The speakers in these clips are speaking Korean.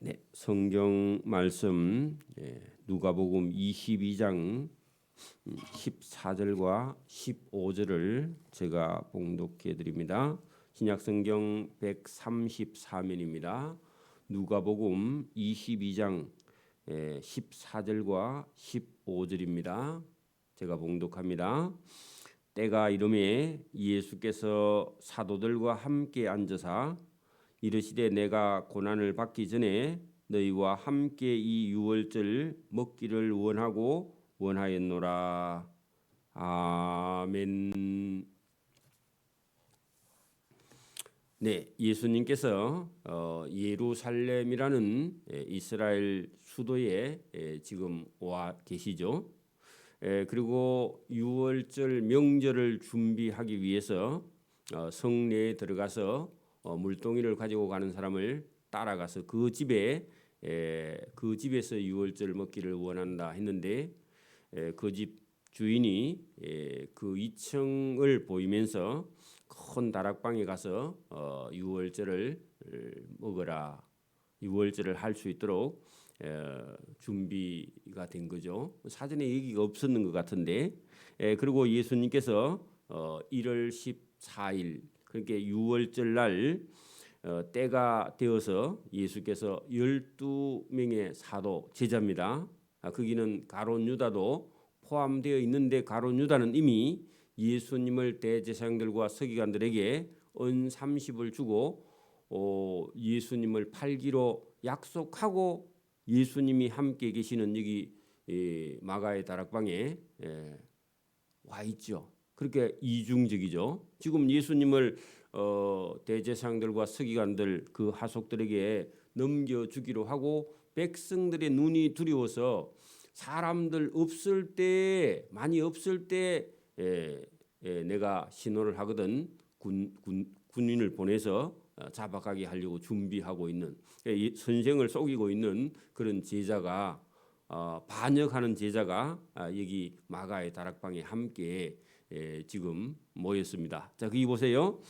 네, 성경 말씀 누가복음 22장 14절과 15절을 제가 봉독해 드립니다. 신약 성경 134면입니다. 누가복음 22장 14절과 15절입니다. 제가 봉독합니다. 때가 이르매 예수께서 사도들과 함께 앉으사 이르시되 내가 고난을 받기 전에 너희와 함께 이 유월절 먹기를 원하고 원하였노라. 아멘. 네, 예수님께서 예루살렘이라는 이스라엘 수도에 지금 와 계시죠. 그리고 유월절 명절을 준비하기 위해서 성내에 들어가서 물동이를 가지고 가는 사람을 따라가서 그 집에서 유월절 먹기를 원한다 했는데 그 집 주인이 그 2층을 보이면서 큰 다락방에 가서 유월절을 먹어라, 유월절을 할 수 있도록 준비가 된 거죠. 사전에 얘기가 없었는 것 같은데 그리고 예수님께서 1월 14일 그렇게 유월절 날 때가 되어서 예수께서 12명의 사도 제자입니다. 거기는 가룟 유다도 포함되어 있는데 가룟 유다는 이미 예수님을 대제사장들과 서기관들에게 은 30을 주고 예수님을 팔기로 약속하고 예수님이 함께 계시는 여기 마가의 다락방에 와 있죠. 그렇게 이중적이죠. 지금 예수님을 대제사장들과 서기관들 그 하속들에게 넘겨주기로 하고 백성들의 눈이 두려워서 사람들 없을 때 많이 없을 때 내가 신호를 하거든 군인을 보내서 잡아가게 하려고 준비하고 있는 선생을 속이고 있는 그런 제자가 반역하는 제자가 여기 마가의 다락방에 함께 지금 모였습니다. 자, 거기 보세요.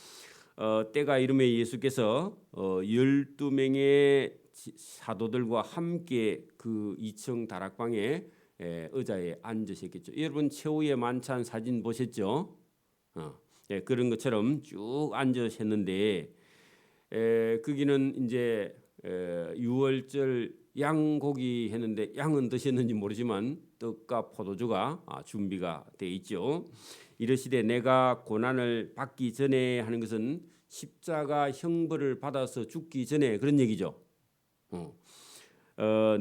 때가 이르매 예수께서 12명의 사도들과 함께 그 2층 다락방에 의자에 앉으셨겠죠. 여러분 최후의 만찬 사진 보셨죠? 그런 것처럼 쭉 앉으셨는데 거기는 이제 유월절 양고기 했는데 양은 드셨는지 모르지만 떡과 포도주가 준비가 돼 있죠. 이르시되 내가 고난을 받기 전에 하는 것은 십자가 형벌을 받아서 죽기 전에 그런 얘기죠.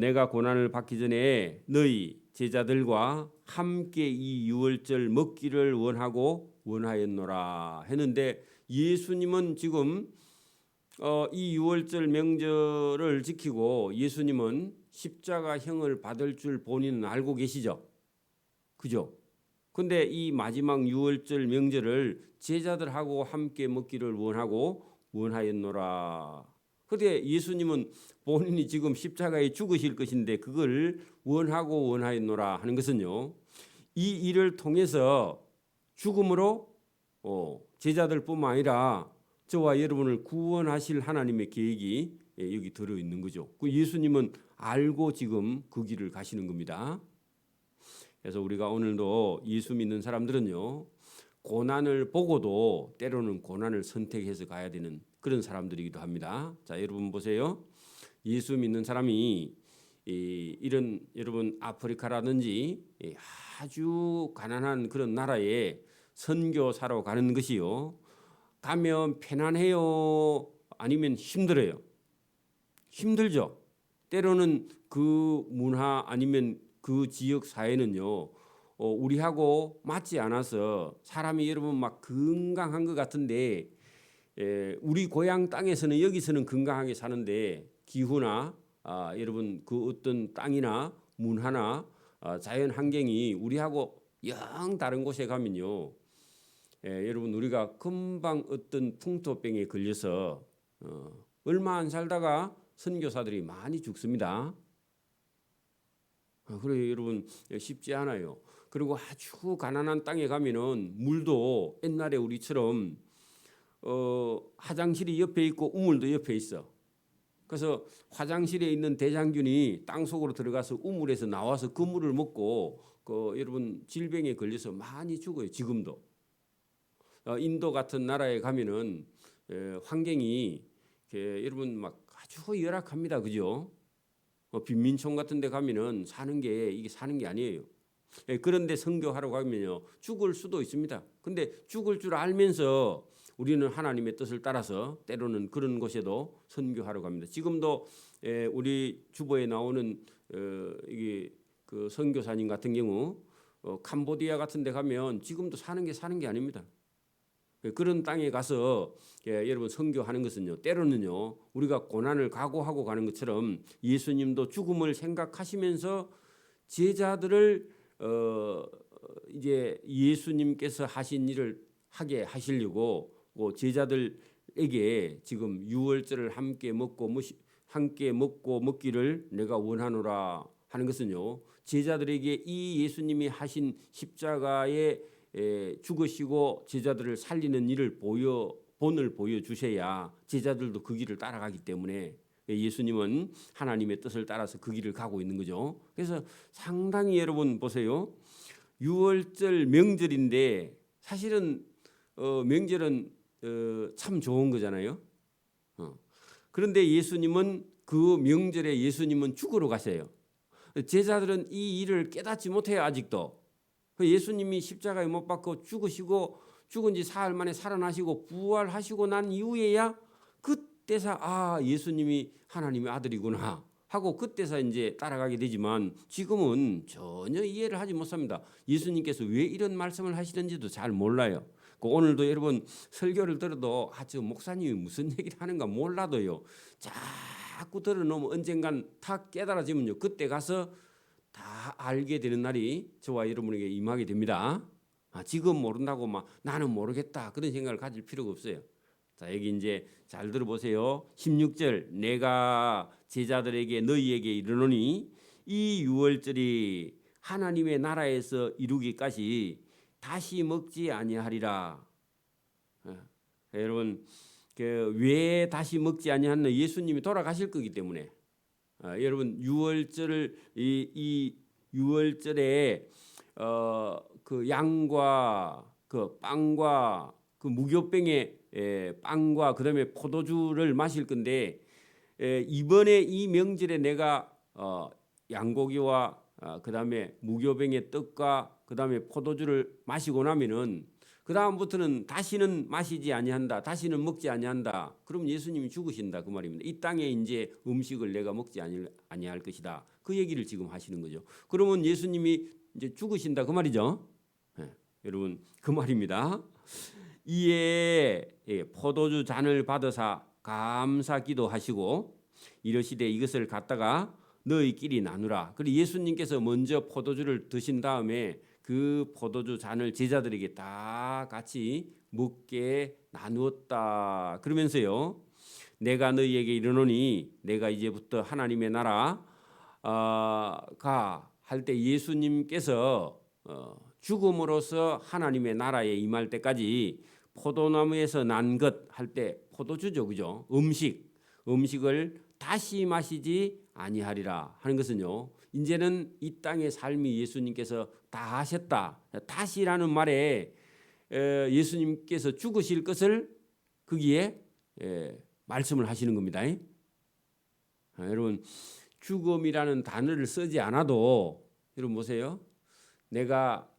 내가 고난을 받기 전에 너희 제자들과 함께 이 유월절 먹기를 원하고 원하였노라 했는데 예수님은 지금 이 유월절 명절을 지키고 예수님은 십자가형을 받을 줄 본인은 알고 계시죠. 그죠? 근데 이 마지막 유월절 명절을 제자들하고 함께 먹기를 원하고 원하였노라. 근데 예수님은 본인이 지금 십자가에 죽으실 것인데 그걸 원하고 원하였노라 하는 것은요. 이 일을 통해서 죽음으로 제자들뿐만 아니라 저와 여러분을 구원하실 하나님의 계획이 여기 들어 있는 거죠. 그 예수님은 알고 지금 그 길을 가시는 겁니다. 그래서 우리가 오늘도 예수 믿는 사람들은요, 고난을 보고도 때로는 고난을 선택해서 가야 되는 그런 사람들이기도 합니다. 자, 여러분 보세요. 예수 믿는 사람이 이런 여러분 아프리카라든지 아주 가난한 그런 나라에 선교사로 가는 것이요. 가면 편안해요? 아니면 힘들어요? 힘들죠. 때로는 그 문화 아니면 그 지역 사회는요, 우리하고 맞지 않아서 사람이 여러분 막 건강한 것 같은데 우리 고향 땅에서는 여기서는 건강하게 사는데 기후나 여러분 그 어떤 땅이나 문화나 자연 환경이 우리하고 영 다른 곳에 가면요. 여러분 우리가 금방 어떤 풍토병에 걸려서 얼마 안 살다가 선교사들이 많이 죽습니다. 그래요, 여러분 쉽지 않아요. 그리고 아주 가난한 땅에 가면은 물도 옛날에 우리처럼 화장실이 옆에 있고 우물도 옆에 있어. 그래서 화장실에 있는 대장균이 땅 속으로 들어가서 우물에서 나와서 그 물을 먹고 여러분 질병에 걸려서 많이 죽어요. 지금도. 인도 같은 나라에 가면은 환경이 여러분 막 아주 열악합니다. 그죠? 빈민촌 같은 데 가면은 이게 사는 게 아니에요. 그런데 선교하러 가면요. 죽을 수도 있습니다. 근데 죽을 줄 알면서 우리는 하나님의 뜻을 따라서 때로는 그런 곳에도 선교하러 갑니다. 지금도 우리 주보에 나오는 이게 그 선교사님 같은 경우 캄보디아 같은 데 가면 지금도 사는 게 아닙니다. 그런 땅에 가서 여러분 선교하는 것은요. 때로는요. 우리가 고난을 각오하고 가는 것처럼 예수님도 죽음을 생각하시면서 제자들을 이제 예수님께서 하신 일을 하게 하시려고 제자들에게 지금 유월절을 함께 먹고 먹기를 내가 원하노라 하는 것은요. 제자들에게 이 예수님이 하신 십자가에 죽으시고 제자들을 살리는 일을 본을 보여주셔야 제자들도 그 길을 따라가기 때문에 예수님은 하나님의 뜻을 따라서 그 길을 가고 있는 거죠. 그래서 상당히 여러분 보세요. 유월절 명절인데 사실은 명절은 참 좋은 거잖아요. 그런데 예수님은 그 명절에 예수님은 죽으러 가세요. 제자들은 이 일을 깨닫지 못해요. 아직도. 예수님이 십자가에 못 박혀 죽으시고 죽은 지 사흘 만에 살아나시고 부활하시고 난 이후에야 그때서 예수님이 하나님의 아들이구나 하고 그때서 이제 따라가게 되지만 지금은 전혀 이해를 하지 못합니다. 예수님께서 왜 이런 말씀을 하시는지도 잘 몰라요. 오늘도 여러분 설교를 들어도 저 목사님이 무슨 얘기를 하는가 몰라도요. 자꾸 들어놓으면 언젠간 다 깨달아지면요. 그때 가서 다 알게 되는 날이 저와 여러분에게 임하게 됩니다. 지금 모른다고 막 나는 모르겠다 그런 생각을 가질 필요가 없어요. 자, 여기 이제 잘 들어보세요. 16절 내가 제자들에게 너희에게 이르노니 이 유월절이 하나님의 나라에서 이루기까지 다시 먹지 아니하리라. 여러분 왜 다시 먹지 아니하나? 예수님이 돌아가실 거기 때문에. 여러분 유월절을 이 유월절에 그 양과 그 빵과 그 무교병의 빵과 그다음에 포도주를 마실 건데 이번에 이 명절에 내가 양고기와 그다음에 무교병의 떡과 그다음에 포도주를 마시고 나면은 그 다음부터는 다시는 마시지 아니한다. 다시는 먹지 아니한다. 그럼 예수님이 죽으신다 그 말입니다. 이 땅에 이제 음식을 내가 먹지 아니할 것이다. 그 얘기를 지금 하시는 거죠. 그러면 예수님이 이제 죽으신다 그 말이죠. 여러분 그 말입니다. 이에 포도주 잔을 받으사 감사 기도하시고 이러시되 이것을 갖다가 너희끼리 나누라. 그리고 예수님께서 먼저 포도주를 드신 다음에 그 포도주 잔을 제자들에게 다 같이 먹게 나누었다. 그러면서요. 내가 너희에게 이르노니 내가 이제부터 하나님의 나라 가 할 때 예수님께서 죽음으로써 하나님의 나라에 임할 때까지 포도나무에서 난 것 할 때 포도주죠. 그죠? 음식을 다시 마시지 아니하리라 하는 것은요. 이제는 이 땅의 삶이 예수님께서 다 하셨다. 다시라는 말에 예수님께서 죽으실 것을 거기에 말씀을 하시는 겁니다. 여러분 죽음이라는 단어를 쓰지 않아도 여러분 보세요. 내가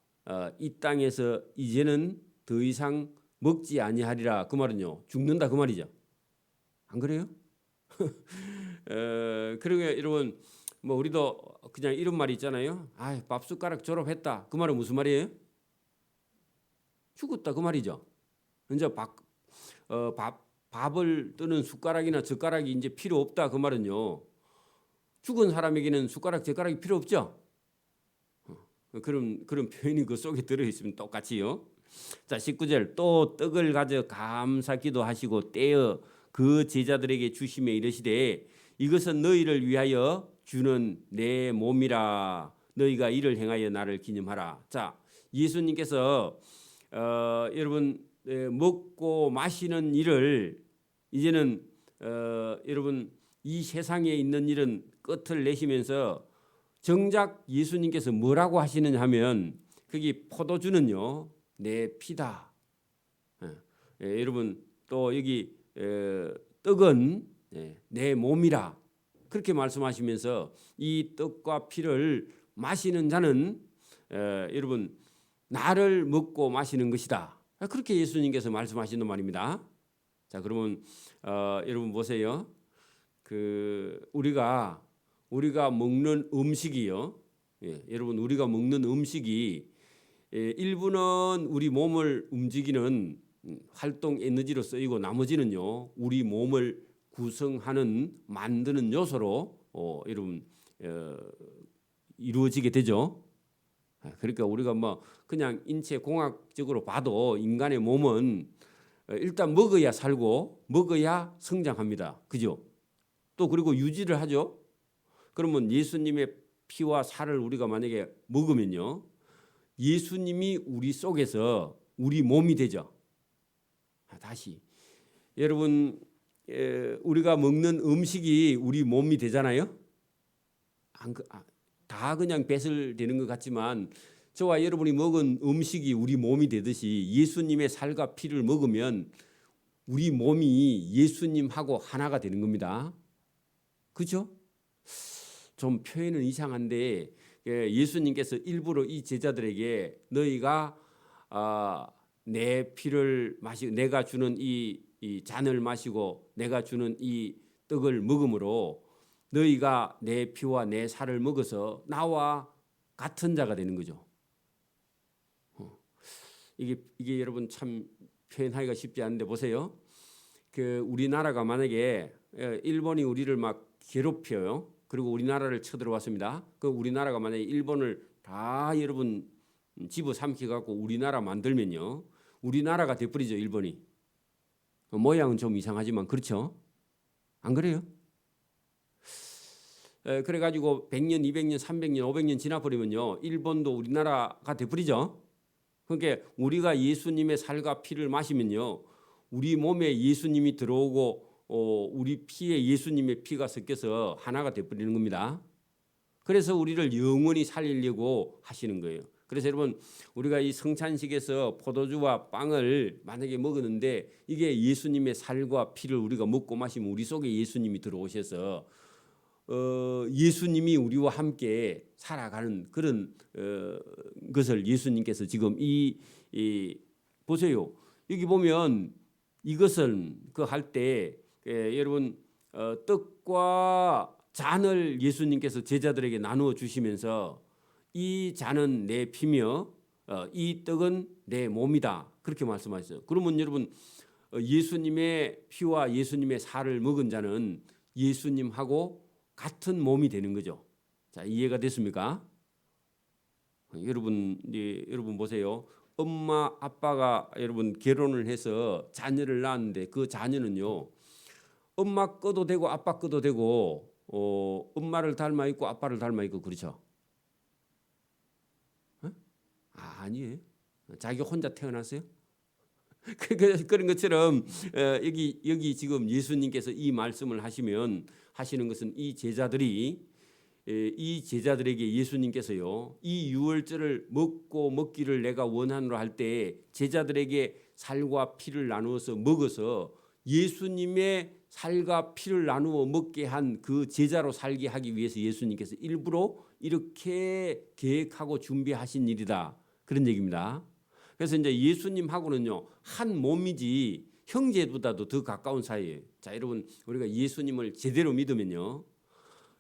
이 땅에서 이제는 더 이상 먹지 아니하리라 그 말은요. 죽는다 그 말이죠. 안 그래요? 그러게 여러분 뭐 우리도 그냥 이런 말이 있잖아요. 밥 숟가락 졸업했다. 그 말은 무슨 말이에요? 죽었다 그 말이죠. 이제 밥을 뜨는 숟가락이나 젓가락이 이제 필요 없다 그 말은요. 죽은 사람에게는 숟가락 젓가락이 필요 없죠. 그런 표현이 그 속에 들어 있으면 똑같이요. 자 19절 또 떡을 가져 감사 기도하시고 떼어 그 제자들에게 주시며 이르시되 이것은 너희를 위하여 주는 내 몸이라 너희가 이를 행하여 나를 기념하라. 자 예수님께서 여러분 먹고 마시는 일을 이제는 여러분 이 세상에 있는 일은 끝을 내시면서 정작 예수님께서 뭐라고 하시느냐 하면 거기 포도주는요 내 피다. 여러분 또 여기 떡은 내 몸이라 그렇게 말씀하시면서 이 떡과 피를 마시는 자는 여러분 나를 먹고 마시는 것이다. 그렇게 예수님께서 말씀하시는 말입니다. 자 그러면 여러분 보세요. 우리가 먹는 음식이요. 여러분 우리가 먹는 음식이 일부는 우리 몸을 움직이는 활동 에너지로 쓰이고 나머지는요 우리 몸을 구성하는 만드는 요소로 여러분 이루어지게 되죠. 그러니까 우리가 뭐 그냥 인체 공학적으로 봐도 인간의 몸은 일단 먹어야 살고 먹어야 성장합니다. 그죠? 또 그리고 유지를 하죠. 그러면 예수님의 피와 살을 우리가 만약에 먹으면요 예수님이 우리 속에서 우리 몸이 되죠. 다시 여러분 우리가 먹는 음식이 우리 몸이 되잖아요. 다 그냥 배설되는 것 같지만 저와 여러분이 먹은 음식이 우리 몸이 되듯이 예수님의 살과 피를 먹으면 우리 몸이 예수님하고 하나가 되는 겁니다. 그렇죠? 좀 표현은 이상한데 예수님께서 일부러 이 제자들에게 너희가 내 피를 마시고 내가 주는 이 잔을 마시고 내가 주는 이 떡을 먹음으로 너희가 내 피와 내 살을 먹어서 나와 같은 자가 되는 거죠. 이게 여러분 참 표현하기가 쉽지 않은데 보세요. 우리나라가 만약에 일본이 우리를 막 괴롭혀요. 그리고 우리나라를 쳐들어왔습니다. 우리나라가 만약에 일본을 다 여러분 집어삼켜 갖고 우리나라 만들면요. 우리나라가 돼버리죠. 일본이. 모양은 좀 이상하지만 그렇죠. 안 그래요? 그래가지고 100년, 200년, 300년, 500년 지나버리면요. 일본도 우리나라가 돼버리죠. 그러니까 우리가 예수님의 살과 피를 마시면요. 우리 몸에 예수님이 들어오고 우리 피에 예수님의 피가 섞여서 하나가 돼버리는 겁니다. 그래서 우리를 영원히 살리려고 하시는 거예요. 그래서 여러분 우리가 이 성찬식에서 포도주와 빵을 만약에 먹었는데 이게 예수님의 살과 피를 우리가 먹고 마시면 우리 속에 예수님이 들어오셔서 예수님이 우리와 함께 살아가는 그런 것을 예수님께서 지금 보세요. 여기 보면 이것을 할 때 여러분 떡과 잔을 예수님께서 제자들에게 나누어 주시면서 이 잔은 내 피며 이 떡은 내 몸이다 그렇게 말씀하셨어요. 그러면 여러분 예수님의 피와 예수님의 살을 먹은 자는 예수님하고 같은 몸이 되는 거죠. 자, 이해가 됐습니까? 여러분 보세요. 엄마 아빠가 여러분 결혼을 해서 자녀를 낳았는데 그 자녀는요. 엄마 거도 되고 아빠 거도 되고 엄마를 닮아 있고 아빠를 닮아 있고 그렇죠. 아니에요. 자기 혼자 태어났어요. 그런 것처럼 여기 지금 예수님께서 이 말씀을 하시는 것은 이 제자들에게 예수님께서요 이 유월절을 먹기를 내가 원하노라 할 때 제자들에게 살과 피를 나누어서 먹어서 예수님의 살과 피를 나누어 먹게 한 그 제자로 살게 하기 위해서 예수님께서 일부러 이렇게 계획하고 준비하신 일이다 그런 얘기입니다. 그래서 이제 예수님하고는요 한 몸이지 형제보다도 더 가까운 사이예요. 자 여러분 우리가 예수님을 제대로 믿으면요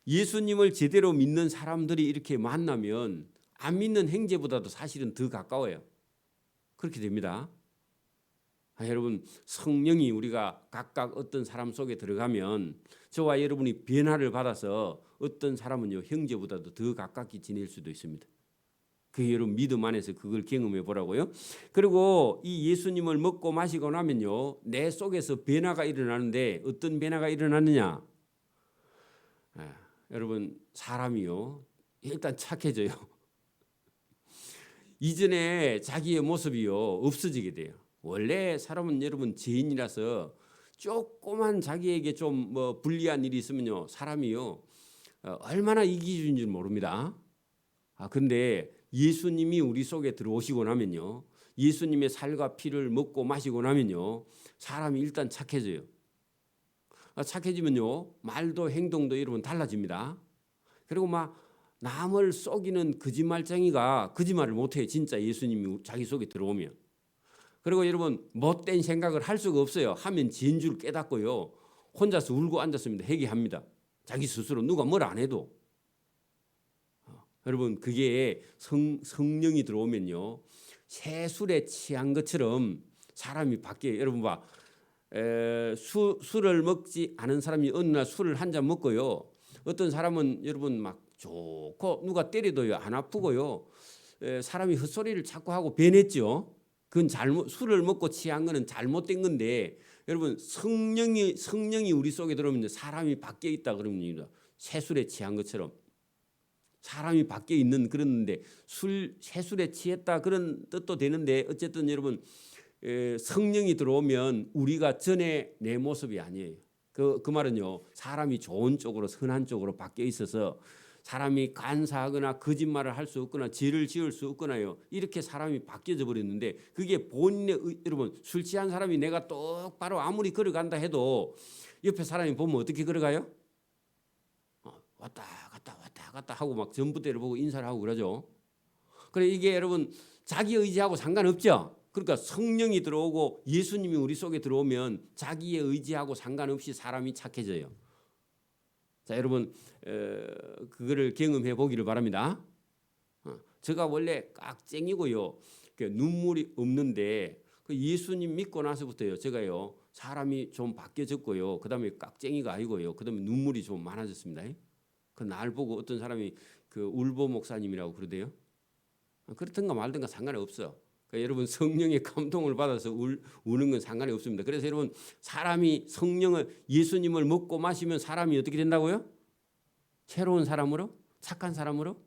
예수님을 제대로 믿는 사람들이 이렇게 만나면 안 믿는 형제보다도 사실은 더 가까워요. 그렇게 됩니다. 여러분 성령이 우리가 각각 어떤 사람 속에 들어가면 저와 여러분이 변화를 받아서 어떤 사람은요 형제보다도 더 가깝게 지낼 수도 있습니다. 그 여러분 믿음 안에서 그걸 경험해 보라고요. 그리고 이 예수님을 먹고 마시고 나면요 내 속에서 변화가 일어나는데 어떤 변화가 일어나느냐? 여러분 사람이요 일단 착해져요. 이전에 자기의 모습이요 없어지게 돼요. 원래 사람은 여러분 죄인이라서 조그만 자기에게 좀 뭐 불리한 일이 있으면요, 사람이요 얼마나 이기주의인지 모릅니다. 근데 예수님이 우리 속에 들어오시고 나면요, 예수님의 살과 피를 먹고 마시고 나면요, 사람이 일단 착해져요. 착해지면요, 말도 행동도 여러분 달라집니다. 그리고 막 남을 속이는 거짓말쟁이가 거짓말을 못해요. 진짜 예수님이 자기 속에 들어오면. 그리고 여러분 못된 생각을 할 수가 없어요. 하면 지은 줄 깨닫고요, 혼자서 울고 앉았습니다. 회개합니다. 자기 스스로 누가 뭘 안 해도. 여러분 그게 성령이 들어오면요, 새 술에 취한 것처럼 사람이 바뀌어요. 여러분 봐, 술을 먹지 않은 사람이 어느 날 술을 한 잔 먹고요, 어떤 사람은 여러분 막 좋고 누가 때려도요 안 아프고요, 사람이 헛소리를 자꾸 하고 변했죠. 그건 술을 먹고 취한 거는 잘못된 건데, 여러분 성령이 우리 속에 들어오면 사람이 바뀌어 있다 그럽니다. 새 술에 취한 것처럼 사람이 바뀌어 있는 그런데 새술에 취했다 그런 뜻도 되는데, 어쨌든 여러분 성령이 들어오면 우리가 전에 내 모습이 아니에요. 그 말은요, 사람이 좋은 쪽으로 선한 쪽으로 바뀌어 있어서 사람이 간사하거나 거짓말을 할 수 없거나 죄를 지을 수 없거나요, 이렇게 사람이 바뀌어져 버렸는데, 그게 본인의 여러분 술 취한 사람이 내가 똑바로 아무리 걸어간다 해도 옆에 사람이 보면 어떻게 걸어가요? 왔다 갔다 하고 막 전봇대를 보고 인사를 하고 그러죠. 그래 이게 여러분 자기 의지하고 상관없죠. 그러니까 성령이 들어오고 예수님이 우리 속에 들어오면 자기의 의지하고 상관없이 사람이 착해져요. 자, 여러분 그거를 경험해 보기를 바랍니다. 제가 원래 깍쟁이고요, 눈물이 없는데 예수님 믿고 나서부터요, 제가요 사람이 좀 바뀌어졌고요, 그다음에 깍쟁이가 아니고요, 그다음에 눈물이 좀 많아졌습니다. 그 날 보고 어떤 사람이 그 울보 목사님이라고 그러대요. 그렇든가 말든가 상관이 없어. 그러니까 여러분 성령의 감동을 받아서 우는 건 상관이 없습니다. 그래서 여러분 사람이 예수님을 먹고 마시면 사람이 어떻게 된다고요? 새로운 사람으로, 착한 사람으로.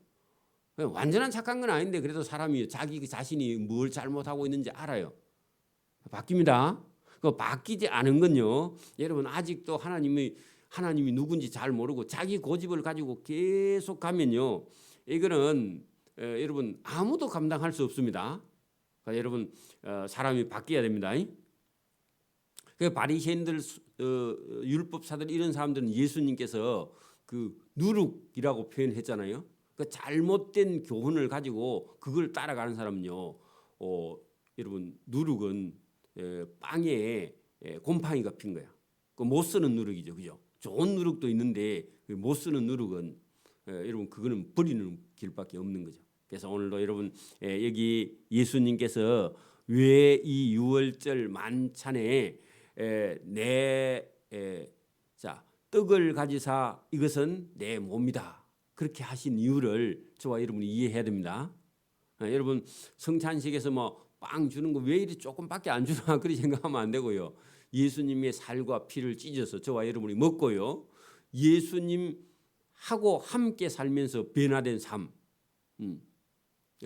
완전한 착한 건 아닌데 그래도 사람이 자기 자신이 뭘 잘못하고 있는지 알아요. 바뀝니다. 그 바뀌지 않은 건요, 여러분 아직도 하나님이 누군지 잘 모르고 자기 고집을 가지고 계속 가면요, 이거는 여러분 아무도 감당할 수 없습니다. 그러니까 여러분 사람이 바뀌어야 됩니다. 그 바리새인들, 율법사들 이런 사람들은 예수님께서 그 누룩이라고 표현했잖아요. 그 잘못된 교훈을 가지고 그걸 따라가는 사람은요, 여러분 누룩은 빵에 곰팡이가 핀 거야. 그 못 쓰는 누룩이죠, 그죠? 좋은 누룩도 있는데 못 쓰는 누룩은 여러분 그거는 버리는 길밖에 없는 거죠. 그래서 오늘도 여러분 여기 예수님께서 왜 이 유월절 만찬에 자 떡을 가지사 이것은 내 몸이다 그렇게 하신 이유를 저와 여러분이 이해해야 됩니다. 여러분 성찬식에서 뭐 빵 주는 거 왜 이리 조금밖에 안 주나 그렇게 생각하면 안 되고요. 예수님의 살과 피를 찢어서 저와 여러분이 먹고요, 예수님하고 함께 살면서 변화된 삶,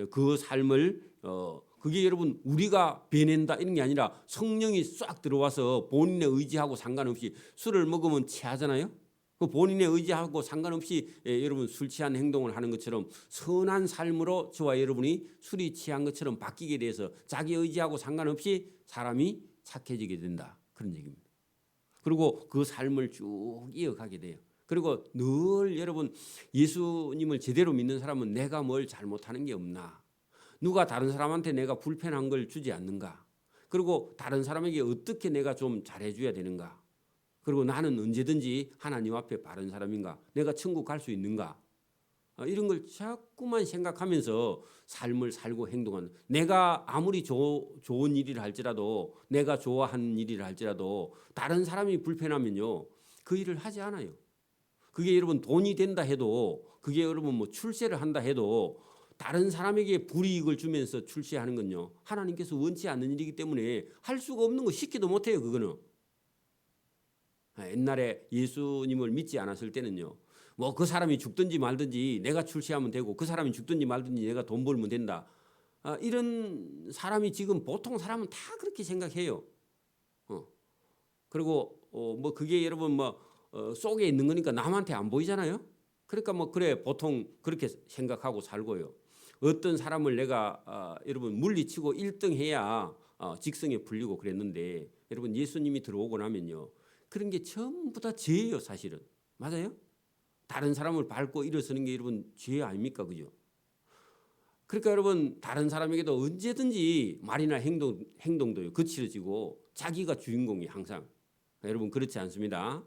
그 삶을 그게 여러분 우리가 변한다 이런 게 아니라 성령이 싹 들어와서 본인의 의지하고 상관없이, 술을 먹으면 취하잖아요. 그 본인의 의지하고 상관없이 여러분 술 취한 행동을 하는 것처럼 선한 삶으로 저와 여러분이 술이 취한 것처럼 바뀌게 돼서 자기 의지하고 상관없이 사람이 착해지게 된다, 그런 얘기입니다. 그리고 그 삶을 쭉 이어가게 돼요. 그리고 늘 여러분 예수님을 제대로 믿는 사람은 내가 뭘 잘못하는 게 없나, 누가 다른 사람한테 내가 불편한 걸 주지 않는가, 그리고 다른 사람에게 어떻게 내가 좀 잘해줘야 되는가, 그리고 나는 언제든지 하나님 앞에 바른 사람인가, 내가 천국 갈 수 있는가, 이런 걸 자꾸만 생각하면서 삶을 살고 행동하는, 내가 아무리 좋은 일을 할지라도, 내가 좋아하는 일을 할지라도 다른 사람이 불편하면요 그 일을 하지 않아요. 그게 여러분 돈이 된다 해도, 그게 여러분 뭐 출세를 한다 해도 다른 사람에게 불이익을 주면서 출세하는 건요 하나님께서 원치 않는 일이기 때문에 할 수가 없는 거, 시키도 못해요. 그거는 옛날에 예수님을 믿지 않았을 때는요, 뭐 그 사람이 죽든지 말든지 내가 출세하면 되고, 그 사람이 죽든지 말든지 내가 돈 벌면 된다, 이런 사람이 지금 보통 사람은 다 그렇게 생각해요. 그리고 뭐 그게 여러분 속에 있는 거니까 남한테 안 보이잖아요. 그러니까 그래 보통 그렇게 생각하고 살고요. 어떤 사람을 내가 여러분 물리치고 1등 해야 직성에 풀리고 그랬는데 여러분 예수님이 들어오고 나면요. 그런 게 전부 다 죄예요, 사실은. 맞아요? 다른 사람을 밟고 일어서는 게 여러분 죄 아닙니까? 그죠? 그러니까 여러분 다른 사람에게도 언제든지 말이나 행동도요. 거칠어지고 자기가 주인공이 항상. 여러분 그렇지 않습니다.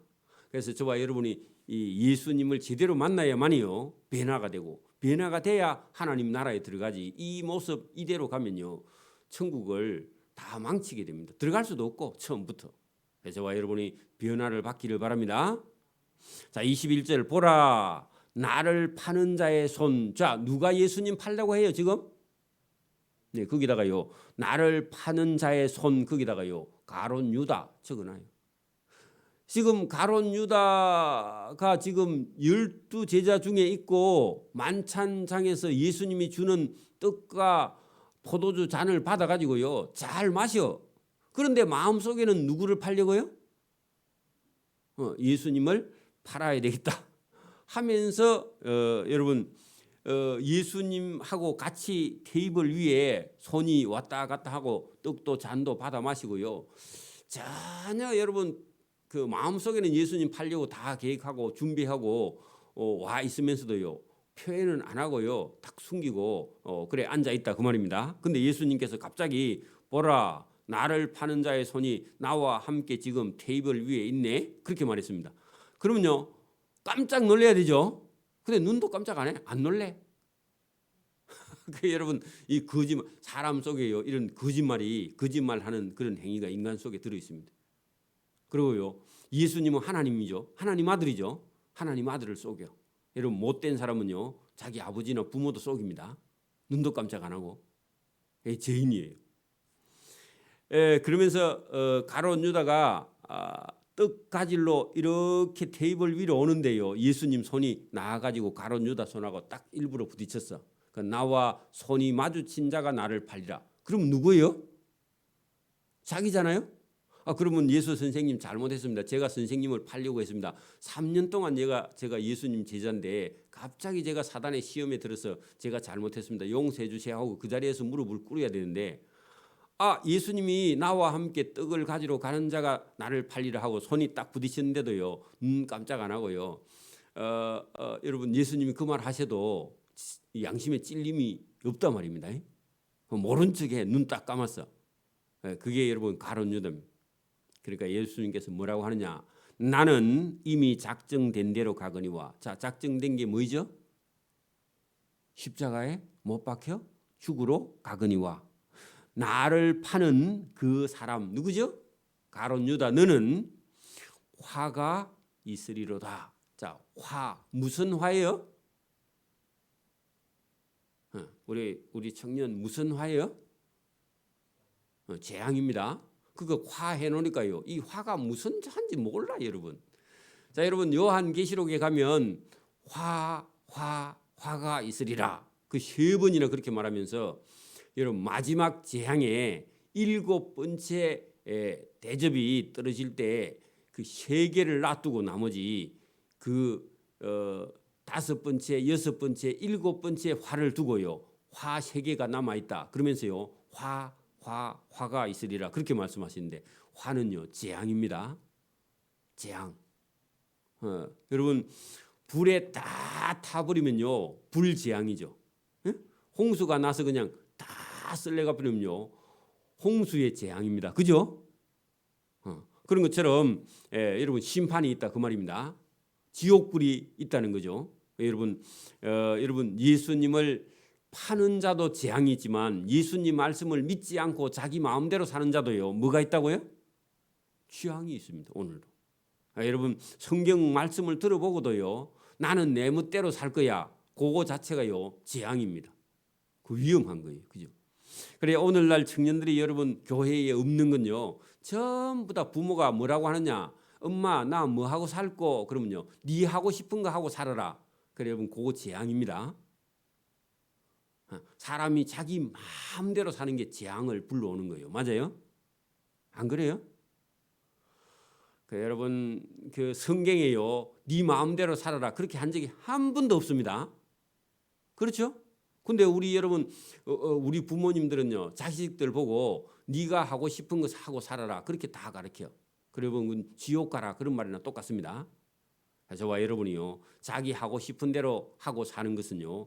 그래서 저와 여러분이 이 예수님을 제대로 만나야만이요. 변화가 되고 변화가 돼야 하나님 나라에 들어가지. 이 모습 이대로 가면요. 천국을 다 망치게 됩니다. 들어갈 수도 없고 처음부터. 그래서 저와 여러분이 변화를 받기를 바랍니다. 자, 21절 보라. 나를 파는 자의 손. 자, 누가 예수님 팔려고 해요, 지금? 네, 거기다가요. 나를 파는 자의 손 거기다가요. 가룟 유다 적어놔요. 지금 가룟 유다가 지금 12제자 중에 있고 만찬장에서 예수님이 주는 떡과 포도주 잔을 받아 가지고요. 잘 마셔. 그런데 마음속에는 누구를 팔려고요? 예수님을 팔아야 되겠다 하면서 여러분 예수님하고 같이 테이블 위에 손이 왔다 갔다 하고 떡도 잔도 받아 마시고요. 전혀 여러분 그 마음속에는 예수님 팔려고 다 계획하고 준비하고 와 있으면서도요. 표현은 안 하고요. 딱 숨기고 그래 앉아 있다 그 말입니다. 근데 예수님께서 갑자기 보라 나를 파는 자의 손이 나와 함께 지금 테이블 위에 있네. 그렇게 말했습니다. 그러면요. 깜짝 놀래야 되죠. 근데 눈도 깜짝 안 해. 안 놀래. 그 여러분 이 거짓말 사람 속에요. 이런 거짓말하는 그런 행위가 인간 속에 들어 있습니다. 그리고요. 예수님은 하나님이죠. 하나님 아들이죠. 하나님 아들을 속여. 여러분 못된 사람은요. 자기 아버지나 부모도 속입니다. 눈도 깜짝 안 하고. 죄인이에요. 그러면서 가룟 유다가 떡 가질로 이렇게 테이블 위로 오는데요. 예수님 손이 나와가지고 가룟 유다 손하고 딱 일부러 부딪혔어. 그러니까 나와 손이 마주친 자가 나를 팔리라. 그럼 누구예요? 자기잖아요. 그러면 예수 선생님 잘못했습니다. 제가 선생님을 팔려고 했습니다. 3년 동안 제가 예수님 제자인데 갑자기 제가 사단의 시험에 들어서 제가 잘못했습니다. 용서해 주세요 하고 그 자리에서 무릎을 꿇어야 되는데 예수님이 나와 함께 떡을 가지러 가는 자가 나를 팔리라 하고 손이 딱 부딪혔는데도요. 깜짝 안 하고요. 여러분 예수님이 그 말 하셔도 양심에 찔림이 없단 말입니다. 모른 척해 눈 딱 감았어. 그게 여러분 가룟 유다입니다. 그러니까 예수님께서 뭐라고 하느냐. 나는 이미 작정된 대로 가거니와. 자, 작정된 게 뭐죠? 십자가에 못 박혀 죽으러 가거니와. 나를 파는 그 사람 누구죠? 가룟 유다 너는 화가 있으리로다. 자, 화 무슨 화예요? 우리 청년 무슨 화예요? 재앙입니다. 그거 화 해놓으니까요. 이 화가 무슨 화인지 몰라 여러분. 자, 여러분 요한계시록에 가면 화가 있으리라. 그 3번이나 그렇게 말하면서 여러분 마지막 재앙에 7번째 대접이 떨어질 때 그 3개를 놔두고 나머지 그 5번째, 6번째, 7번째 화를 두고요. 화 3개가 남아 있다. 그러면서요. 화가 있으리라. 그렇게 말씀하시는데 화는요. 재앙입니다. 재앙. 여러분 불에 다 타버리면요. 불재앙이죠. 홍수가 나서 그냥 다 쓸려가 버리면요. 홍수의 재앙입니다. 그죠? 그런 것처럼 여러분 심판이 있다 그 말입니다. 지옥불이 있다는 거죠. 여러분 예수님을 파는 자도 재앙이지만 예수님 말씀을 믿지 않고 자기 마음대로 사는 자도요. 뭐가 있다고요? 취향이 있습니다. 오늘도. 여러분 성경 말씀을 들어보고도요. 나는 내 멋대로 살 거야. 그거 자체가요. 재앙입니다. 그 위험한 거예요. 그죠? 그래 오늘날 청년들이 여러분 교회에 없는 건요. 전부 다 부모가 뭐라고 하느냐. 엄마 나 뭐 하고 살고 그러면요. 네 하고 싶은 거 하고 살아라. 그래 여러분 그거 재앙입니다. 사람이 자기 마음대로 사는 게 재앙을 불러오는 거예요. 맞아요? 안 그래요? 여러분 그 성경에요, 네 마음대로 살아라 그렇게 한 적이 한 번도 없습니다. 그렇죠? 근데 우리 여러분 우리 부모님들은요, 자식들 보고 네가 하고 싶은 것 하고 살아라 그렇게 다 가르쳐요. 그러면 지옥 가라 그런 말이나 똑같습니다. 저와 여러분이요, 자기 하고 싶은 대로 하고 사는 것은요,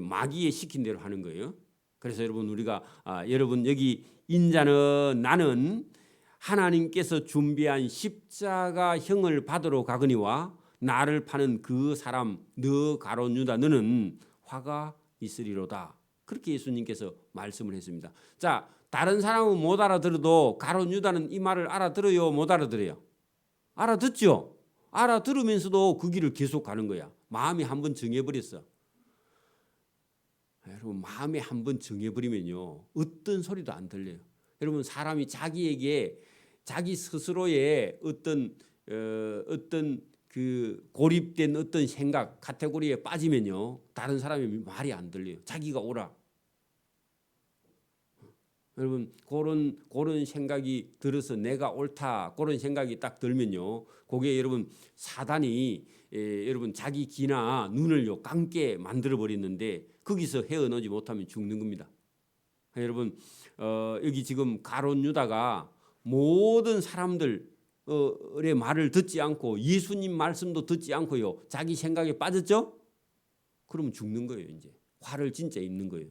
마귀에 시킨 대로 하는 거예요. 그래서 여러분 우리가 여러분 여기 인자는 나는 하나님께서 준비한 십자가형을 받으러 가거니와 나를 파는 그 사람 너 가룟 유다 너는 화가 있으리로다. 그렇게 예수님께서 말씀을 했습니다. 자, 다른 사람은 못 알아들어도 가룟 유다는 이 말을 알아들어요, 못 알아들어요? 알아듣죠? 알아들으면서도 그 길을 계속 가는 거야. 마음이 한번 정해버렸어. 여러분 마음에 한번 정해버리면요, 어떤 소리도 안 들려요. 여러분 사람이 자기에게 자기 스스로의 어떤 그 고립된 어떤 생각 카테고리에 빠지면요, 다른 사람이 말이 안 들려요. 자기가 옳아. 여러분 그런 생각이 들어서 내가 옳다 그런 생각이 딱 들면요, 그게 여러분 사단이 여러분 자기 귀나 눈을요 감게 만들어 버리는데 거기서 헤어나오지 못하면 죽는 겁니다. 여러분 여기 지금 가룟 유다가 모든 사람들의 말을 듣지 않고 예수님 말씀도 듣지 않고요 자기 생각에 빠졌죠? 그러면 죽는 거예요. 이제 화를 진짜 입는 거예요.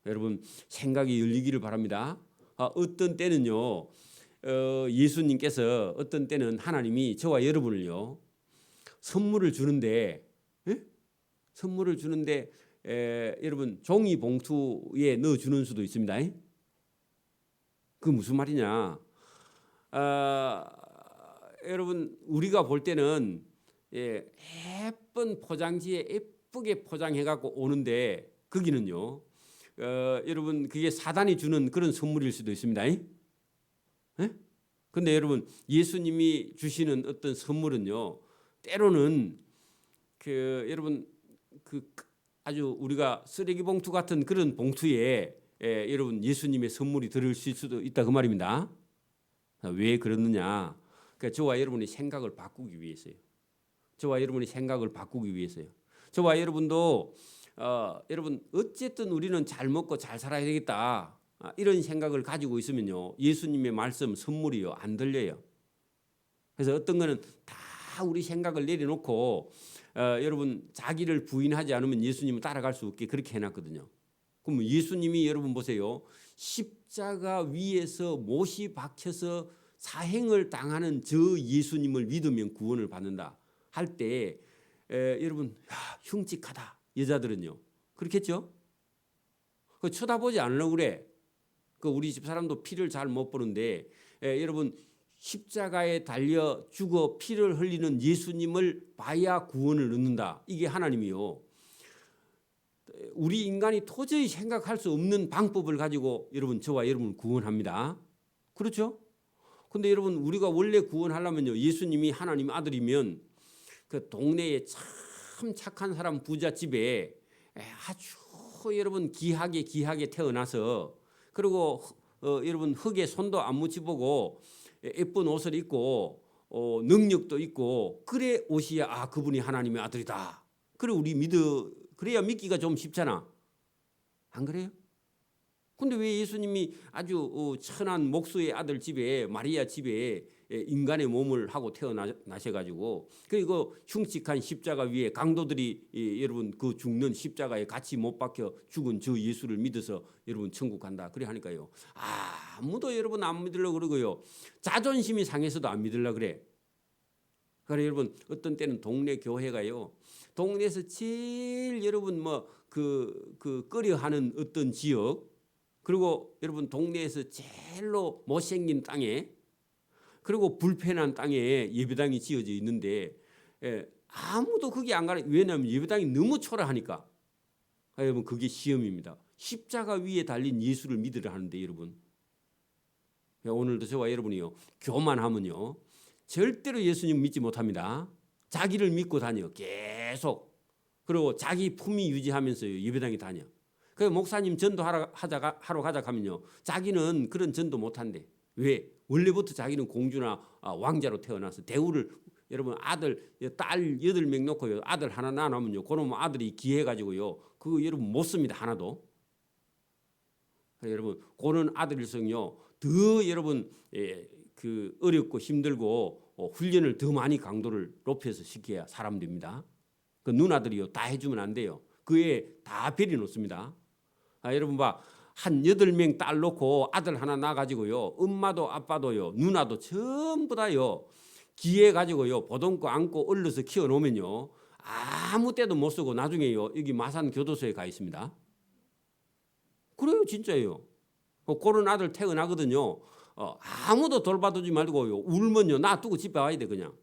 여러분 생각이 열리기를 바랍니다. 어떤 때는요 예수님께서 어떤 때는 하나님이 저와 여러분을요 선물을 주는데 선물을 주는데 여러분 종이 봉투에 넣어주는 수도 있습니다. 그 무슨 말이냐? 여러분 우리가 볼 때는 예쁜 포장지에 예쁘게 포장해갖고 오는데 거기는요 여러분 그게 사단이 주는 그런 선물일 수도 있습니다. 근데 여러분 예수님이 주시는 어떤 선물은요 때로는 여러분 아주 우리가 쓰레기 봉투 같은 그런 봉투에 여러분 예수님의 선물이 들어있을 수도 있다 그 말입니다. 왜 그러느냐? 그러니까 저와 여러분의 생각을 바꾸기 위해서요. 저와 여러분의 생각을 바꾸기 위해서요. 저와 여러분도 여러분 어쨌든 우리는 잘 먹고 잘 살아야 되겠다 이런 생각을 가지고 있으면요 예수님의 말씀 선물이요 안 들려요. 그래서 어떤 거는 다 우리 생각을 내려놓고 여러분 자기를 부인하지 않으면 예수님은 따라갈 수 없게 그렇게 해놨거든요. 그럼 예수님이 여러분 보세요. 십자가 위에서 못이 박혀서 사형을 당하는 저 예수님을 믿으면 구원을 받는다 할 때 여러분 흉측하다. 여자들은요 그렇겠죠? 쳐다보지 않으려고 그래. 우리 집 사람도 피를 잘 못 보는데 여러분 십자가에 달려 죽어 피를 흘리는 예수님을 봐야 구원을 얻는다. 이게 하나님이요. 우리 인간이 도저히 생각할 수 없는 방법을 가지고 여러분 저와 여러분을 구원합니다. 그렇죠? 근데 여러분 우리가 원래 구원하려면요 예수님이 하나님 아들이면 그 동네에 참 착한 사람 부잣집에 아주 여러분 귀하게 태어나서 그리고 여러분 흙에 손도 안 묻혀보고 예쁜 옷을 입고 능력도 있고 그래 오시야 그분이 하나님의 아들이다. 그래 우리 그래야 믿기가 좀 쉽잖아. 안 그래요? 근데 왜 예수님이 아주 천한 목수의 아들 집에 마리아 집에 인간의 몸을 하고 태어나셔가지고 그리고 흉측한 십자가 위에 강도들이 여러분 그 죽는 십자가에 같이 못 박혀 죽은 저 예수를 믿어서 여러분 천국 간다 그래 하니까요 아무도 여러분 안 믿으려고 그러고요 자존심이 상해서도 안 믿으려고 그래. 그래 여러분 어떤 때는 동네 교회가요 동네에서 제일 여러분 꺼려하는 어떤 지역 그리고 여러분 동네에서 제일로 못생긴 땅에 그리고 불편한 땅에 예배당이 지어져 있는데 아무도 거기 안 가요. 왜냐하면 예배당이 너무 초라하니까. 여러분 그게 시험입니다. 십자가 위에 달린 예수를 믿으려 하는데 여러분 오늘도 저와 여러분이요 교만하면요 절대로 예수님 믿지 못합니다. 자기를 믿고 다녀 계속. 그리고 자기 품위 유지하면서 예배당에 다녀. 그 목사님 전도하러 가자 하면요 자기는 그런 전도 못한대. 왜? 원래부터 자기는 공주나 왕자로 태어나서 대우를 여러분 아들, 딸 8명 놓고요. 아들 하나 낳으면요. 그놈 아들이 기해가지고요. 그거 여러분 못 씁니다. 하나도. 여러분 그런 아들일성요. 더 여러분 그 어렵고 힘들고 훈련을 더 많이 강도를 높여서 시켜야 사람 됩니다. 그 누나들이요. 다 해주면 안 돼요. 그에 다 베리 놓습니다. 여러분 봐. 한 8명 딸 놓고 아들 하나 낳아가지고요. 엄마도 아빠도요. 누나도 전부 다요. 기해 가지고요. 보듬고 안고 얼려서 키워놓으면요. 아무 때도 못 쓰고 나중에요. 여기 마산 교도소에 가 있습니다. 그래요. 진짜예요. 그런 아들 태어나거든요. 아무도 돌봐주지 말고요. 울면요. 놔두고 집에 와야 돼. 그냥.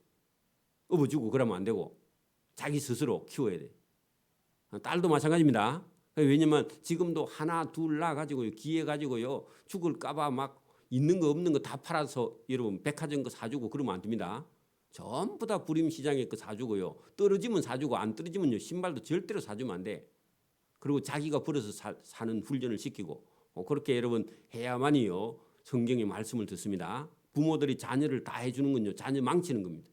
업어주고 그러면 안 되고. 자기 스스로 키워야 돼. 딸도 마찬가지입니다. 왜냐면 지금도 하나 둘 낳아가지고요. 기해가지고요. 죽을까봐 막 있는 거 없는 거 다 팔아서 여러분 백화점 거 사주고 그러면 안 됩니다. 전부 다 부림시장에 거 사주고요. 떨어지면 사주고 안 떨어지면요. 신발도 절대로 사주면 안 돼. 그리고 자기가 벌어서 사는 훈련을 시키고 그렇게 여러분 해야만이요. 성경의 말씀을 듣습니다. 부모들이 자녀를 다 해주는 건요. 자녀 망치는 겁니다.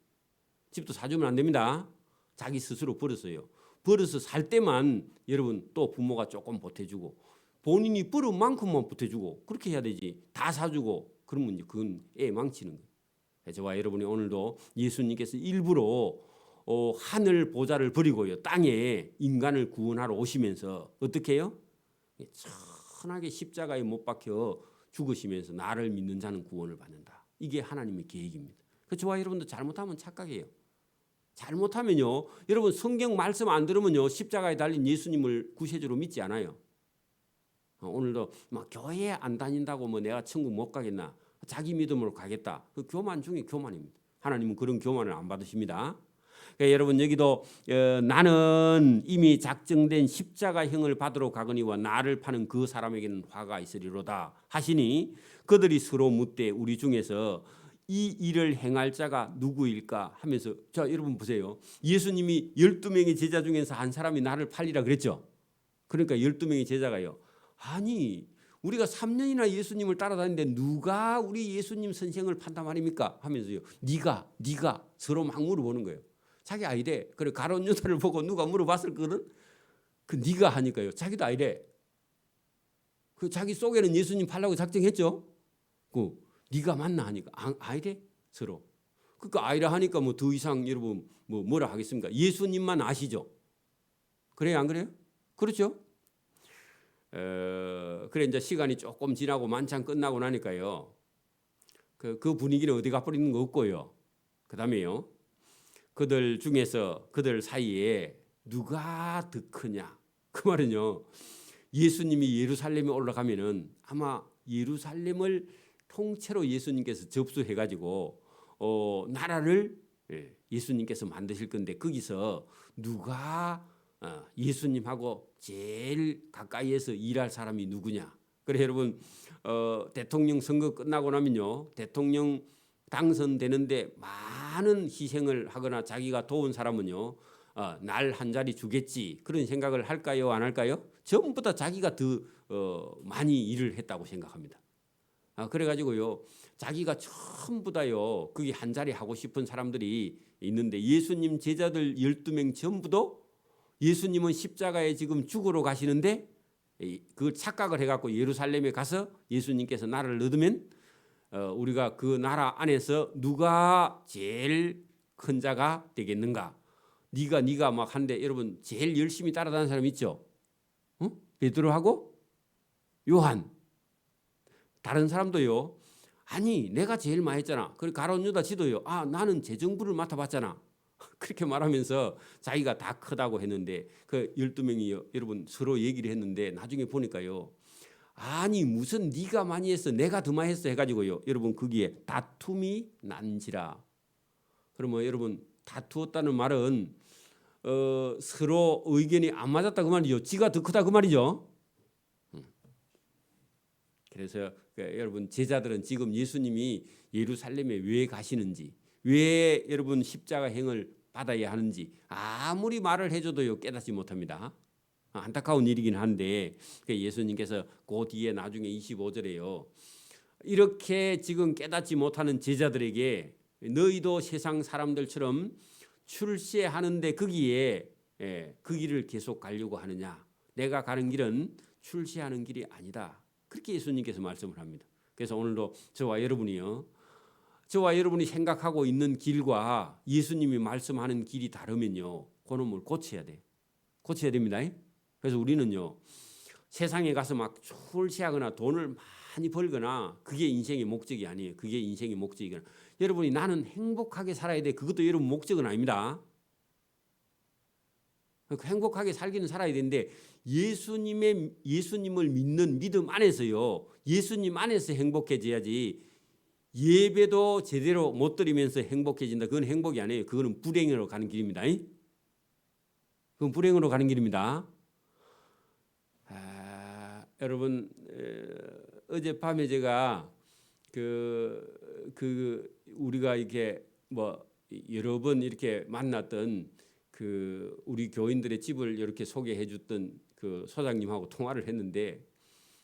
집도 사주면 안 됩니다. 자기 스스로 벌었어요. 벌어서 살 때만 여러분 또 부모가 조금 보태주고 본인이 벌은 만큼만 보태주고 그렇게 해야 되지. 다 사주고 그러면 그건 애 망치는 거예요. 저와 여러분이 오늘도 예수님께서 일부러 하늘 보좌를 버리고요. 땅에 인간을 구원하러 오시면서 어떻게 해요? 천하게 십자가에 못 박혀 죽으시면서 나를 믿는 자는 구원을 받는다. 이게 하나님의 계획입니다. 저와 여러분도 잘못하면 착각해요. 잘못하면요. 여러분 성경 말씀 안 들으면요. 십자가에 달린 예수님을 구세주로 믿지 않아요. 오늘도 막 교회 안 다닌다고 뭐 내가 천국 못 가겠나. 자기 믿음으로 가겠다. 그 교만 중에 교만입니다. 하나님은 그런 교만을 안 받으십니다. 그러니까 여러분 여기도 나는 이미 작정된 십자가형을 받으러 가거니와 나를 파는 그 사람에게는 화가 있으리로다 하시니 그들이 서로 묻되 우리 중에서 이 일을 행할 자가 누구일까 하면서 자 여러분 보세요. 예수님이 12명의 제자 중에서 한 사람이 나를 팔리라 그랬죠. 그러니까 12명의 제자가요. 아니 우리가 3년이나 예수님을 따라다니는데 누가 우리 예수님 선생을 판단 말입니까? 하면서요. 네가 서로 막 물어보는 거예요. 자기 아이래. 그래 가룟 유다를 보고 누가 물어봤을 거든. 그 네가 하니까요. 자기도 아이래. 그 자기 속에는 예수님 팔라고 작정했죠. 그 네가 맞나 하니까 아이래 서로. 그러니까 아이라 하니까 뭐 더 이상 여러분 뭐라 하겠습니까? 예수님만 아시죠. 그래요 안 그래요? 그렇죠? 그래 이제 시간이 조금 지나고 만찬 끝나고 나니까요. 그 분위기는 어디 가버리는 거 없고요. 그다음에요. 그들 중에서 그들 사이에 누가 더 크냐? 그 말은요. 예수님이 예루살렘에 올라가면은 아마 예루살렘을 통째로 예수님께서 접수해가지고 나라를 예수님께서 만드실 건데 거기서 누가 예수님하고 제일 가까이에서 일할 사람이 누구냐? 그래 여러분 대통령 선거 끝나고 나면요 대통령 당선되는데 많은 희생을 하거나 자기가 도운 사람은요 날 한 자리 주겠지 그런 생각을 할까요 안 할까요? 전부 다 자기가 더 많이 일을 했다고 생각합니다. 그래가지고요 자기가 전부 다요 거기 한 자리 하고 싶은 사람들이 있는데 예수님 제자들 12명 전부도 예수님은 십자가에 지금 죽으러 가시는데 그 착각을 해갖고 예루살렘에 가서 예수님께서 나라를 얻으면 우리가 그 나라 안에서 누가 제일 큰 자가 되겠는가? 네가 막 한데 여러분 제일 열심히 따라다니는 사람 있죠? 베드로하고 요한. 다른 사람도요. 아니 내가 제일 많이 했잖아. 그리고 가룟 유다 지도요. 나는 재정부를 맡아봤잖아. 그렇게 말하면서 자기가 다 크다고 했는데 그 12명이 여러분 서로 얘기를 했는데 나중에 보니까요. 아니 무슨 네가 많이 했어 내가 더 많이 했어 해가지고요. 여러분 거기에 다툼이 난지라. 그러면 여러분 다투었다는 말은 서로 의견이 안 맞았다 그 말이죠. 지가 더 크다 그 말이죠. 그래서 여러분 제자들은 지금 예수님이 예루살렘에 왜 가시는지 왜 여러분 십자가행을 받아야 하는지 아무리 말을 해줘도요 깨닫지 못합니다. 안타까운 일이긴 한데 예수님께서 그 뒤에 나중에 25절에요. 이렇게 지금 깨닫지 못하는 제자들에게 너희도 세상 사람들처럼 출세하는데 거기에 그 길을 계속 가려고 하느냐? 내가 가는 길은 출세하는 길이 아니다. 그렇게 예수님께서 말씀을 합니다. 그래서 오늘도 저와 여러분이 생각하고 있는 길과 예수님이 말씀하는 길이 다르면요, 그놈을 고쳐야 돼. 고쳐야 됩니다. 그래서 우리는요, 세상에 가서 막 출세하거나 돈을 많이 벌거나 그게 인생의 목적이 아니에요. 그게 인생의 목적이거나 여러분이 나는 행복하게 살아야 돼. 그것도 여러분 목적은 아닙니다. 행복하게 살기는 살아야 되는데 예수님을 믿는 믿음 안에서요. 예수님 안에서 행복해져야지. 예배도 제대로 못 드리면서 행복해진다. 그건 행복이 아니에요. 그거는 불행으로 가는 길입니다. 그건 불행으로 가는 길입니다. 여러분 어젯밤에 제가 우리가 이렇게 뭐 여러 번 이렇게 만났던 우리 교인들의 집을 이렇게 소개해 줬던 그 소장님하고 통화를 했는데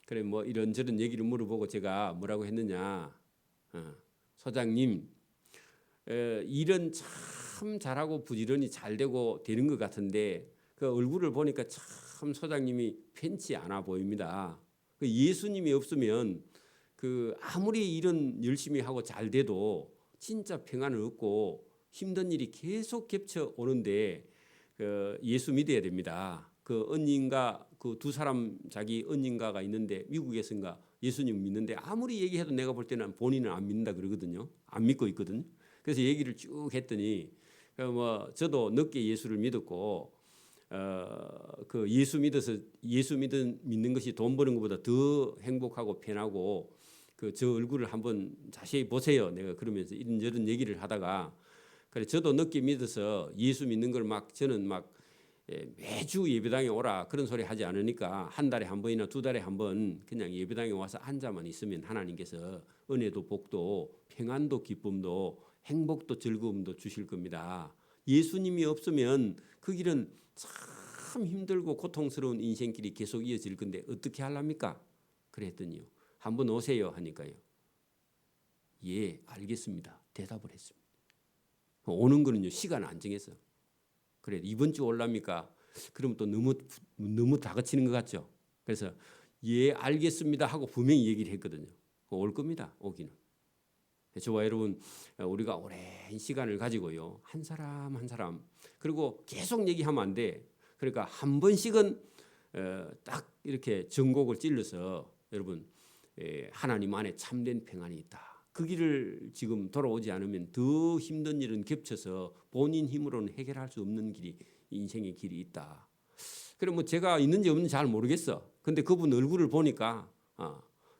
그래 뭐 이런저런 얘기를 물어보고 제가 뭐라고 했느냐, 소장님 일은 참 잘하고 부지런히 잘 되는 것 같은데 그 얼굴을 보니까 참 소장님이 편치 않아 보입니다. 그 예수님이 없으면 아무리 일은 열심히 하고 잘 돼도 진짜 평안을 얻고 힘든 일이 계속 겹쳐 오는데 예수 믿어야 됩니다. 그 언니인가 두 사람 자기 언니인가가 있는데 미국에선가 예수님 믿는데 아무리 얘기해도 내가 볼 때는 본인은 안 믿는다 그러거든요. 안 믿고 있거든. 그래서 얘기를 쭉 했더니 저도 늦게 예수를 믿었고 예수 믿는 것이 돈 버는 것보다 더 행복하고 편하고 저 얼굴을 한번 자세히 보세요. 내가 그러면서 이런저런 얘기를 하다가 그래 저도 늦게 믿어서 예수 믿는 걸 저는 매주 예배당에 오라 그런 소리 하지 않으니까 한 달에 한 번이나 두 달에 한 번 그냥 예배당에 와서 앉아만 있으면 하나님께서 은혜도 복도 평안도 기쁨도 행복도 즐거움도 주실 겁니다. 예수님이 없으면 그 길은 참 힘들고 고통스러운 인생길이 계속 이어질 건데 어떻게 하랍니까? 그랬더니요. 한번 오세요 하니까요. 예, 알겠습니다. 대답을 했습니다. 오는 거는요. 시간 안 정해서. 그래 이번 주 올랍니까? 그럼 또 너무 다그치는 것 같죠. 그래서 예 알겠습니다 하고 분명히 얘기를 했거든요. 올 겁니다. 오기는. 저와 여러분 우리가 오랜 시간을 가지고요. 한 사람 한 사람 그리고 계속 얘기하면 안 돼. 그러니까 한 번씩은 딱 이렇게 전곡을 찔러서 여러분 하나님 안에 참된 평안이 있다. 그 길을 지금 돌아오지 않으면 더 힘든 일은 겹쳐서 본인 힘으로는 해결할 수 없는 길이 인생의 길이 있다. 그럼 제가 있는지 없는지 잘 모르겠어. 근데 그분 얼굴을 보니까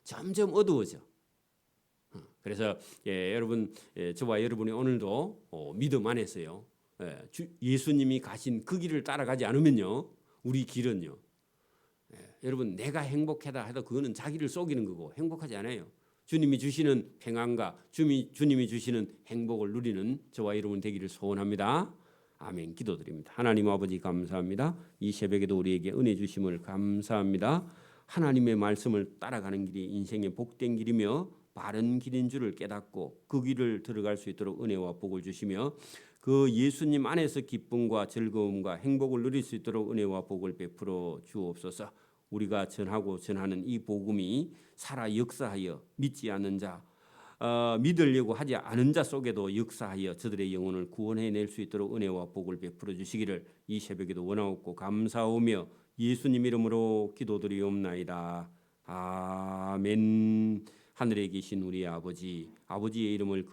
점점 어두워져. 그래서 여러분 저와 여러분이 오늘도 믿음 안에서요. 예수님이 가신 그 길을 따라가지 않으면요. 우리 길은요. 여러분 내가 행복하다 해도 그거는 자기를 속이는 거고 행복하지 않아요. 주님이 주시는 평안과 주님이 주시는 행복을 누리는 저와 여러분 되기를 소원합니다. 아멘. 기도드립니다. 하나님 아버지 감사합니다. 이 새벽에도 우리에게 은혜 주심을 감사합니다. 하나님의 말씀을 따라가는 길이 인생의 복된 길이며 바른 길인 줄을 깨닫고 그 길을 들어갈 수 있도록 은혜와 복을 주시며 그 예수님 안에서 기쁨과 즐거움과 행복을 누릴 수 있도록 은혜와 복을 베풀어 주옵소서. 우리가 전하는 이 복음이 살아 역사하여 믿지 않는 자, 믿으려고 하지 않은 자 속에도 역사하여 저들의 영혼을 구원해낼 수 있도록 은혜와 복을 베풀어 주시기를 이 새벽에도 원하옵고 감사하오며 예수님 이름으로 기도드리옵나이다. 아멘. 하늘에 계신 우리 아버지의 이름을